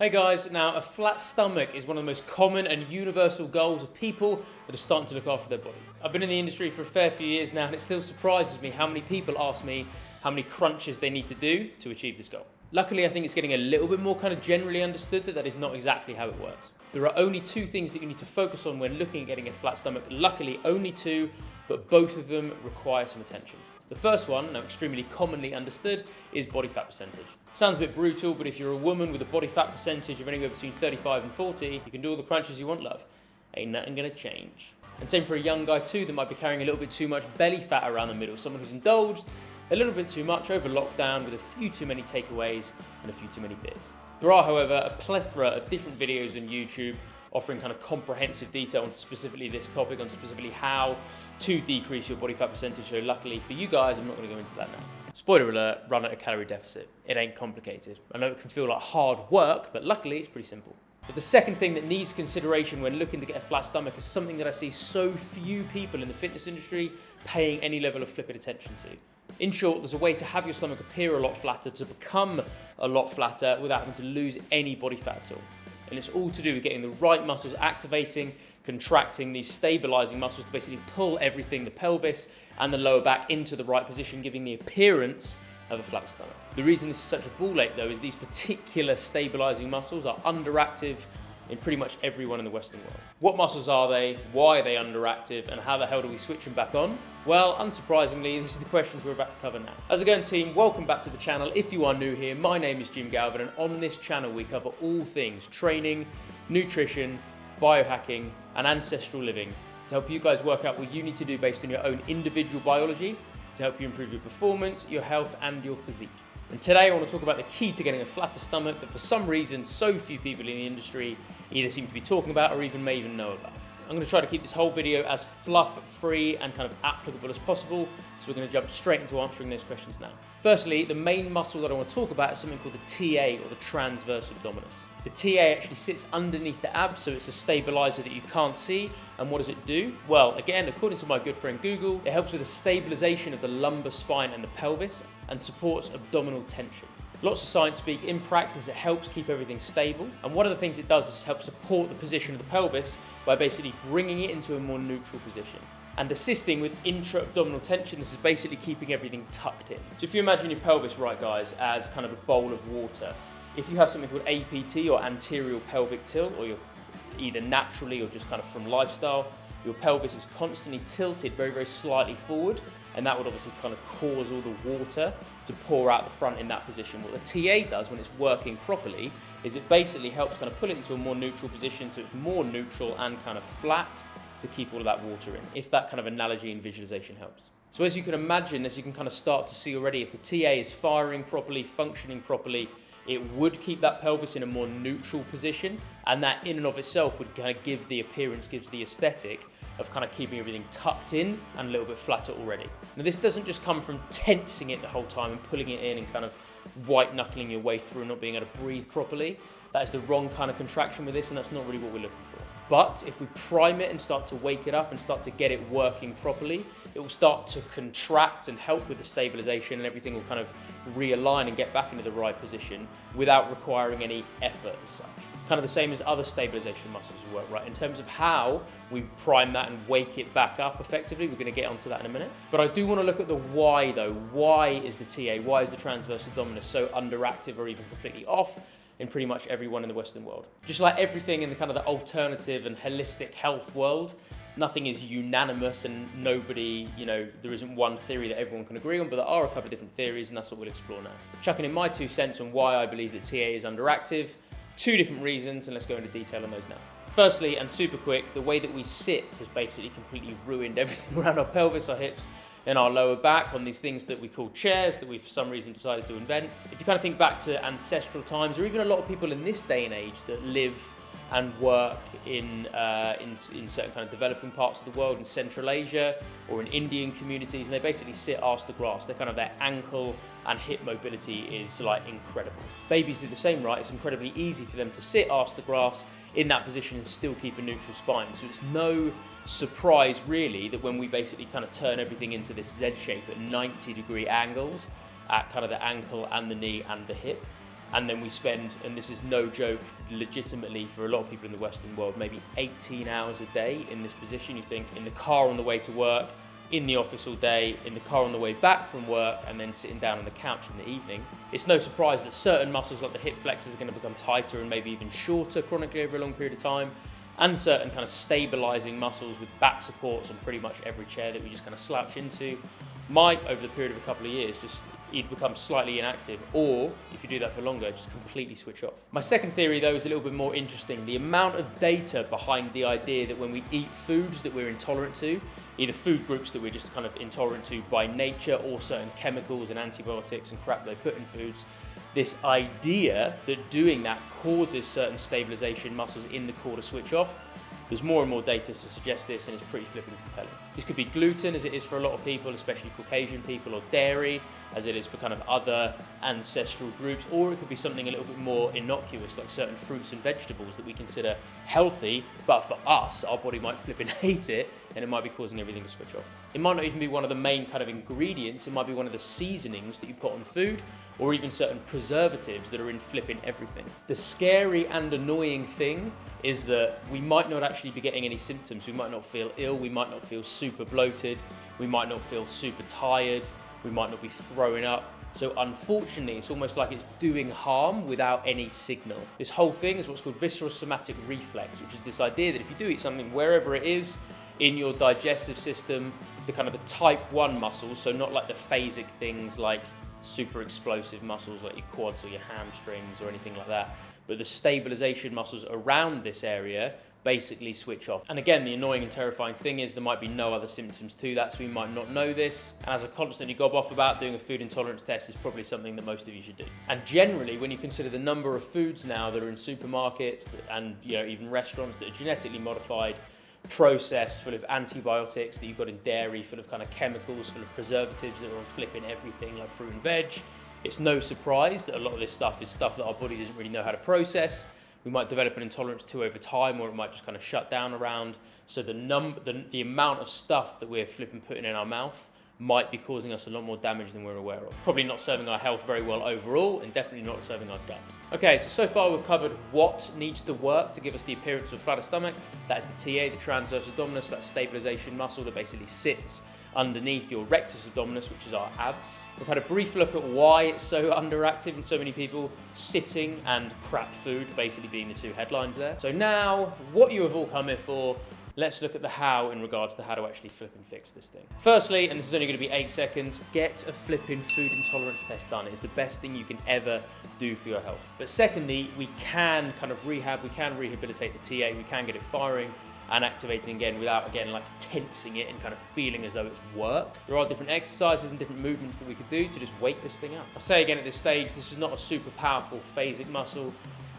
Hey guys, now a flat stomach is one of the most common and universal goals of people that are starting to look after their body. I've been in the industry for a fair few years now and it still surprises me how many people ask me how many crunches they need to do to achieve this goal. Luckily, I think it's getting a little bit more kind of generally understood that that is not exactly how it works. There are only two things that you need to focus on when looking at getting a flat stomach. Luckily, only two, but both of them require some attention. The first one, now extremely commonly understood, is body fat percentage. Sounds a bit brutal, but if you're a woman with a body fat percentage of anywhere between 35 and 40, you can do all the crunches you want, love. Ain't nothing gonna change. And same for a young guy too that might be carrying a little bit too much belly fat around the middle, someone who's indulged a little bit too much over lockdown with a few too many takeaways and a few too many beers. There are, however, a plethora of different videos on YouTube offering kind of comprehensive detail on specifically this topic, on specifically how to decrease your body fat percentage. So luckily for you guys, I'm not going to go into that now. Spoiler alert, run at a calorie deficit. It ain't complicated. I know it can feel like hard work, but luckily it's pretty simple. But the second thing that needs consideration when looking to get a flat stomach is something that I see so few people in the fitness industry paying any level of flippant attention to. In short, there's a way to have your stomach appear a lot flatter, to become a lot flatter without having to lose any body fat at all. And it's all to do with getting the right muscles activating, contracting, these stabilizing muscles to basically pull everything, the pelvis and the lower back, into the right position, giving the appearance of a flat stomach. The reason this is such a ball ache though is these particular stabilizing muscles are underactive in pretty much everyone in the Western world. What muscles are they? Why are they underactive? And how the hell do we switch them back on? Well, unsurprisingly, this is the questions we're about to cover now. How's it going, team? Welcome back to the channel. If you are new here, my name is Jim Galvin, and on this channel we cover all things training, nutrition, biohacking, and ancestral living to help you guys work out what you need to do based on your own individual biology to help you improve your performance, your health, and your physique. And today I want to talk about the key to getting a flatter stomach that for some reason so few people in the industry either seem to be talking about or even may even know about. I'm going to try to keep this whole video as fluff-free and kind of applicable as possible, so we're going to jump straight into answering those questions now. Firstly, the main muscle that I want to talk about is something called the TA, or the transverse abdominis. The TA actually sits underneath the abs, so it's a stabilizer that you can't see. And what does it do? Well, again, according to my good friend Google, it helps with the stabilization of the lumbar spine and the pelvis and supports abdominal tension. Lots of science speak. In practice, it helps keep everything stable. And one of the things it does is help support the position of the pelvis by basically bringing it into a more neutral position. And assisting with intra-abdominal tension, this is basically keeping everything tucked in. So if you imagine your pelvis, right guys, as kind of a bowl of water, if you have something called APT or anterior pelvic tilt, or you're either naturally or just kind of from lifestyle, your pelvis is constantly tilted very, very slightly forward, and that would obviously kind of cause all the water to pour out the front in that position. What the TA does when it's working properly is it basically helps kind of pull it into a more neutral position, so it's more neutral and kind of flat to keep all of that water in, if that kind of analogy and visualization helps. So as you can imagine, as you can kind of start to see already, if the TA is firing properly, functioning properly, it would keep that pelvis in a more neutral position, and that in and of itself would kind of give the appearance, gives the aesthetic of kind of keeping everything tucked in and a little bit flatter already. Now this doesn't just come from tensing it the whole time and pulling it in and kind of white knuckling your way through and not being able to breathe properly. That is the wrong kind of contraction with this, and that's not really what we're looking for. But if we prime it and start to wake it up and start to get it working properly, it will start to contract and help with the stabilization, and everything will kind of realign and get back into the right position without requiring any effort as such. Kind of the same as other stabilization muscles work, right? In terms of how we prime that and wake it back up effectively, we're going to get onto that in a minute. But I do want to look at the why though. Why is the TA, why is the transverse abdominis so underactive or even completely off in pretty much everyone in the Western world? Just like everything in the kind of the alternative and holistic health world, nothing is unanimous and nobody, there isn't one theory that everyone can agree on, but there are a couple of different theories, and that's what we'll explore now. Chucking in my 2 cents on why I believe that TA is underactive, 2 different reasons, and let's go into detail on those now. Firstly, and super quick, the way that we sit has basically completely ruined everything around our pelvis, our hips, and our lower back on these things that we call chairs that we've for some reason decided to invent. If you kind of think back to ancestral times, or even a lot of people in this day and age that live and work in certain kind of developing parts of the world, in Central Asia or in Indian communities, and they basically sit arse to grass. They're kind of, their ankle and hip mobility is like incredible. Babies do the same, right? It's incredibly easy for them to sit arse to grass in that position and still keep a neutral spine. So it's no surprise really that when we basically kind of turn everything into this Z shape at 90-degree angles at kind of the ankle and the knee and the hip, And then we spend, and this is no joke, legitimately for a lot of people in the Western world, maybe 18 hours a day in this position. You think in the car on the way to work, in the office all day, in the car on the way back from work, and then sitting down on the couch in the evening. It's no surprise that certain muscles like the hip flexors are going to become tighter and maybe even shorter chronically over a long period of time, and certain kind of stabilizing muscles with back supports on pretty much every chair that we just kind of slouch into might, over the period of a couple of years, just either become slightly inactive, or if you do that for longer, just completely switch off. My second theory, though, is a little bit more interesting. The amount of data behind the idea that when we eat foods that we're intolerant to, either food groups that we're just kind of intolerant to by nature, or certain chemicals and antibiotics and crap they put in foods, this idea that doing that causes certain stabilization muscles in the core to switch off. There's more and more data to suggest this, and it's pretty flipping compelling. This could be gluten, as it is for a lot of people, especially Caucasian people, or dairy, as it is for kind of other ancestral groups, or it could be something a little bit more innocuous, like certain fruits and vegetables that we consider healthy, but for us, our body might flip and hate it, and it might be causing everything to switch off. It might not even be one of the main kind of ingredients, it might be one of the seasonings that you put on food, or even certain preservatives that are in flipping everything. The scary and annoying thing is that we might not actually be getting any symptoms. We might not feel ill, we might not feel super bloated, we might not feel super tired, we might not be throwing up. So unfortunately, it's almost like it's doing harm without any signal. This whole thing is what's called visceral somatic reflex, which is this idea that if you do eat something wherever it is in your digestive system, the kind of the type 1 muscles, so not like the phasic things like super explosive muscles like your quads or your hamstrings or anything like that, but the stabilization muscles around this area basically switch off. And again, the annoying and terrifying thing is there might be no other symptoms to that, so we might not know this. And as I constantly gob off about, doing a food intolerance test is probably something that most of you should do. And generally, when you consider the number of foods now that are in supermarkets and even restaurants that are genetically modified, processed, full of antibiotics, that you've got in dairy, full of kind of chemicals, full of preservatives that are on flipping everything like fruit and veg, it's no surprise that a lot of this stuff is stuff that our body doesn't really know how to process. We might develop an intolerance to over time, or it might just kind of shut down around. So the amount of stuff that we're flipping putting in our mouth might be causing us a lot more damage than we're aware of. Probably not serving our health very well overall, and definitely not serving our gut. Okay, so far we've covered what needs to work to give us the appearance of a flatter stomach. That is the TA, the transverse abdominis, that stabilization muscle that basically sits underneath your rectus abdominis, which is our abs. We've had a brief look at why it's so underactive in so many people, sitting and crap food basically being the two headlines there. So now, what you have all come here for, let's look at the how in regards to how to actually flip and fix this thing. Firstly, and this is only going to be 8 seconds, get a flipping food intolerance test done. It is the best thing you can ever do for your health. But secondly, we can kind of rehabilitate the TA, we can get it firing and activating again without, again, like tensing it and kind of feeling as though it's worked. There are different exercises and different movements that we could do to just wake this thing up. I'll say again at this stage, this is not a super powerful phasic muscle.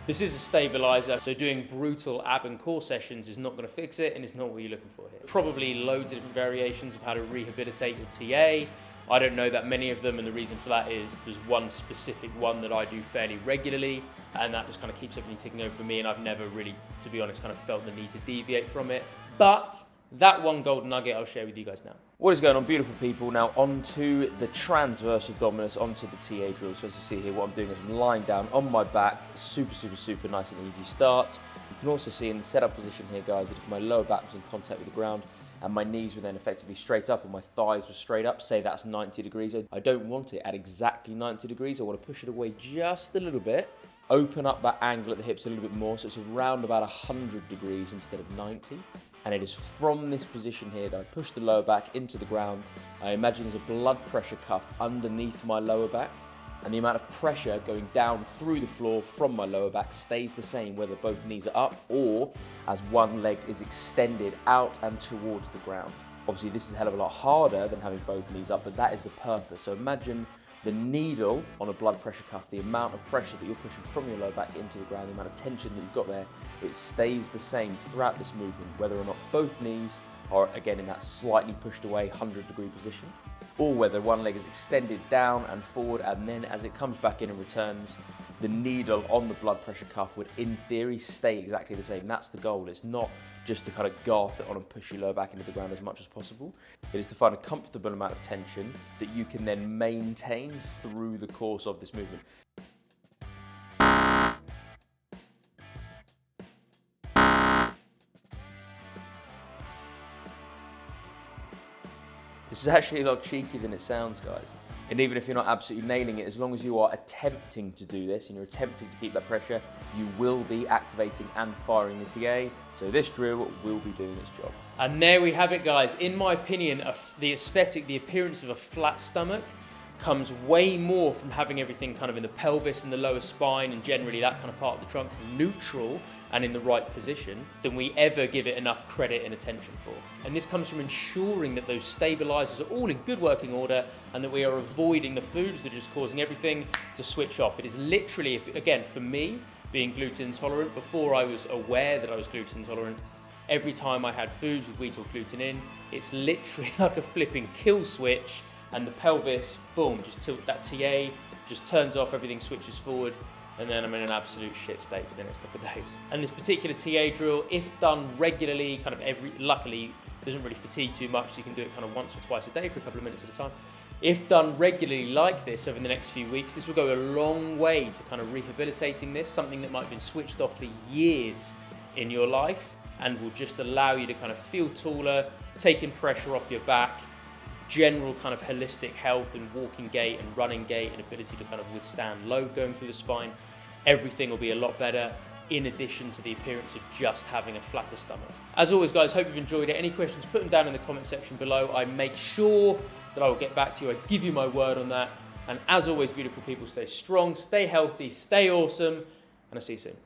This is a stabilizer, so doing brutal ab and core sessions is not going to fix it, and it's not what you're looking for here. Probably loads of different variations of how to rehabilitate your TA. I don't know that many of them, and the reason for that is there's one specific one that I do fairly regularly, and that just kind of keeps everything ticking over for me, and I've never really, to be honest, kind of felt the need to deviate from it. But that one golden nugget I'll share with you guys now. What is going on, beautiful people? Now onto the transverse abdominis, onto the TA drill. So as you see here, what I'm doing is I'm lying down on my back, super nice and easy start. You can also see in the setup position here, guys, that if my lower back was in contact with the ground and my knees were then effectively straight up and my thighs were straight up, say that's 90 degrees. I don't want it at exactly 90 degrees. I want to push it away just a little bit, open up that angle at the hips a little bit more, so it's around about 100 degrees instead of 90. And it is from this position here that I push the lower back into the ground. I imagine there's a blood pressure cuff underneath my lower back, and the amount of pressure going down through the floor from my lower back stays the same whether both knees are up or as one leg is extended out and towards the ground. Obviously this is a hell of a lot harder than having both knees up, but that is the purpose. So imagine the needle on a blood pressure cuff, the amount of pressure that you're pushing from your lower back into the ground, the amount of tension that you've got there, it stays the same throughout this movement, whether or not both knees are again in that slightly pushed away 100-degree position, or whether one leg is extended down and forward, and then as it comes back in and returns, the needle on the blood pressure cuff would in theory stay exactly the same. That's the goal. It's not just to kind of garth it on and push your lower back into the ground as much as possible. It is to find a comfortable amount of tension that you can then maintain through the course of this movement. This is actually a lot cheekier than it sounds, guys. And even if you're not absolutely nailing it, as long as you are attempting to do this and you're attempting to keep that pressure, you will be activating and firing the TA. So this drill will be doing its job. And there we have it, guys. In my opinion, the aesthetic, the appearance of a flat stomach comes way more from having everything kind of in the pelvis and the lower spine and generally that kind of part of the trunk neutral and in the right position than we ever give it enough credit and attention for. And this comes from ensuring that those stabilizers are all in good working order and that we are avoiding the foods that are just causing everything to switch off. It is literally, again, for me, being gluten intolerant, before I was aware that I was gluten intolerant, every time I had foods with wheat or gluten in, it's literally like a flipping kill switch, and the pelvis, boom, just tilt that TA, just turns off, everything switches forward, and then I'm in an absolute shit state for the next couple of days. And this particular TA drill, if done regularly, kind of luckily, doesn't really fatigue too much, so you can do it kind of once or twice a day for a couple of minutes at a time. If done regularly like this over the next few weeks, this will go a long way to kind of rehabilitating this, something that might have been switched off for years in your life, and will just allow you to kind of feel taller, taking pressure off your back, general kind of holistic health and walking gait and running gait and ability to kind of withstand load going through the spine. Everything will be a lot better, in addition to the appearance of just having a flatter stomach. As always, guys, hope you've enjoyed it. Any questions, put them down in the comment section below. I make sure that I will get back to you. I give you my word on that. And as always, beautiful people, stay strong, stay healthy, stay awesome, and I'll see you soon.